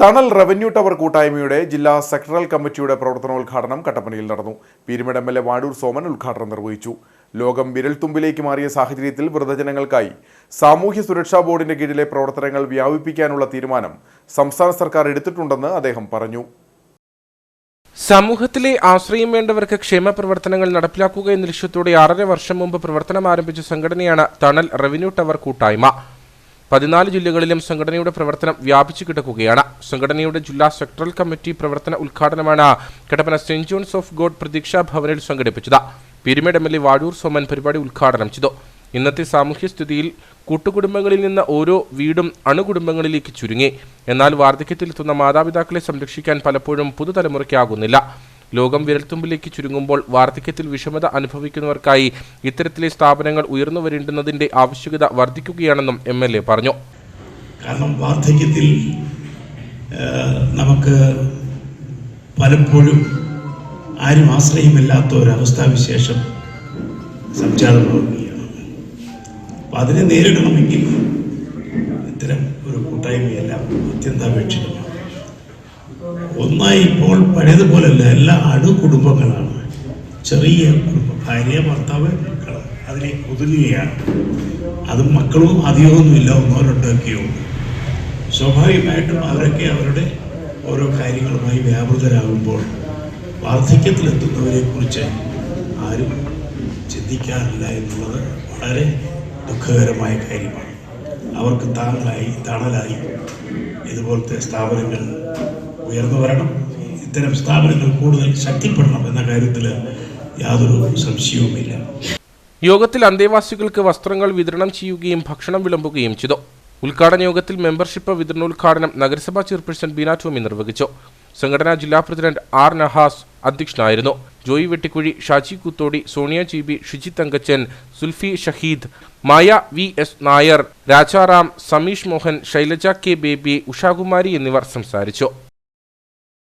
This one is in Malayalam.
തണൽ റവന്യൂ ടവർ കൂട്ടായ്മയുടെ ജില്ലാ സെക്ടറൽ കമ്മിറ്റിയുടെ പ്രവർത്തനോദ്ഘാടനം കട്ടപ്പനയിൽ നടന്നു. പീരുമേട് എം.എൽ.എ. വാഴൂർ സോമൻ ഉദ്ഘാടനം നിർവഹിച്ചു. ലോകം വിരൽത്തുമ്പിലേക്ക് മാറിയ സാഹചര്യത്തിൽ വൃദ്ധജനങ്ങൾക്കായി സാമൂഹ്യ സുരക്ഷാ ബോർഡിന്റെ കീഴിലെ പ്രവർത്തനങ്ങൾ വ്യാപിപ്പിക്കാനുള്ള തീരുമാനം സംസ്ഥാന സർക്കാർ എടുത്തിട്ടുണ്ടെന്ന് അദ്ദേഹം പറഞ്ഞു. സമൂഹത്തിലെ ആശ്രയം വേണ്ടവർക്ക് ക്ഷേമ പ്രവർത്തനങ്ങൾ നടപ്പിലാക്കുക എന്ന ലക്ഷ്യത്തോടെ 6.5 വർഷം മുമ്പ് പ്രവർത്തനം ആരംഭിച്ച സംഘടനയാണ് തണൽ റവന്യൂ ടവർ കൂട്ടായ്മ. 14 ജില്ലകളിലും സംഘടനയുടെ പ്രവർത്തനം വ്യാപിച്ചു കിടക്കുകയാണ്. സംഘടനയുടെ ജില്ലാ സെക്ടറൽ കമ്മിറ്റി പ്രവർത്തന ഉദ്ഘാടനമാണ് Kattappana Saint John's of God പ്രതീക്ഷാ ഭവനിൽ സംഘടിപ്പിച്ചത്. പീരുമേട് എം.എൽ.എ. വാഴൂർ സോമൻ പരിപാടി ഉദ്ഘാടനം ചെയ്തു. ഇന്നത്തെ സാമൂഹ്യ സ്ഥിതിയിൽ കൂട്ടുകുടുംബങ്ങളിൽ നിന്ന് ഓരോ വീടും അണുകുടുംബങ്ങളിലേക്ക് ചുരുങ്ങി. എന്നാൽ വാർദ്ധക്യത്തിലെത്തുന്ന മാതാപിതാക്കളെ സംരക്ഷിക്കാൻ പലപ്പോഴും പുതുതലമുറയ്ക്കാകുന്നില്ല. ലോകം വിരൽത്തുമ്പിലേക്ക് ചുരുങ്ങുമ്പോൾ വാർദ്ധക്യത്തിൽ വിഷമത അനുഭവിക്കുന്നവർക്കായി ഇത്തരത്തിലെ സ്ഥാപനങ്ങൾ ഉയർന്നു വരേണ്ടുന്നതിന്റെ ആവശ്യകത വർദ്ധിക്കുകയാണെന്നും എം.എൽ.എ. പറഞ്ഞു. കാരണം വാർദ്ധക്യത്തിൽ നമുക്ക് പലപ്പോഴും ആരും ആശ്രയമില്ലാത്ത ഒരവസ്ഥാവിശേഷം സംജാതമാവുകയാണ്. അപ്പം അതിനെ നേരിടണമെങ്കിൽ ഇത്തരം ഒരു കൂട്ടായ്മയെല്ലാം അത്യന്താപേക്ഷിതമാണ്. ഒന്നായി ഇപ്പോൾ പഴയതുപോലല്ല, എല്ലാ അണുകുടുംബങ്ങളാണ്. ചെറിയ കുടുംബം, ഭാര്യ, ഭർത്താവ്, മക്കൾ അതിലേക്ക് ഒതുങ്ങുകയാണ്. അതും മക്കളും അധികമൊന്നുമില്ല, 1-2 ഉണ്ട്. സ്വാഭാവികമായിട്ടും അവരൊക്കെ അവരുടെ ഓരോ കാര്യങ്ങളുമായി വ്യാപൃതരാകുമ്പോൾ വാർദ്ധക്യത്തിലെത്തുന്നവരെക്കുറിച്ച് ആരും ചിന്തിക്കാറില്ല എന്നുള്ളത് വളരെ ദുഃഖകരമായ കാര്യമാണ്. അവർക്ക് തണലായി ഇതുപോലത്തെ സ്ഥാപനങ്ങൾ ഉയർന്നു വരണം. ഇത്തരം സ്ഥാപനങ്ങൾ കൂടുതൽ ശക്തിപ്പെടണം എന്ന കാര്യത്തിൽ യാതൊരു സംശയവുമില്ല. യോഗത്തിൽ അന്തേവാസികൾക്ക് വസ്ത്രങ്ങൾ വിതരണം ചെയ്യുകയും ഭക്ഷണം വിളമ്പുകയും ചെയ്തു. ഉദ്ഘാടന യോഗത്തിൽ മെമ്പർഷിപ്പ് വിതരണോദ്ഘാടനം നഗരസഭാ ചെയർപേഴ്സൺ ബീന ടോമി നിർവഹിച്ചു. സംഘടനാ ജില്ലാ പ്രസിഡന്റ് ആർ നഹാസ് അധ്യക്ഷനായിരുന്നു. Joy Vettikuzhi, Shaji Kuthodi, Sonia G B, Shiji Thankachan, Sulfi Shaheed, Maya V S. Nair, Rajaram, Sameesh Mohan, Shailaja K. Baby, Ushakumari എന്നിവർ സംസാരിച്ചു.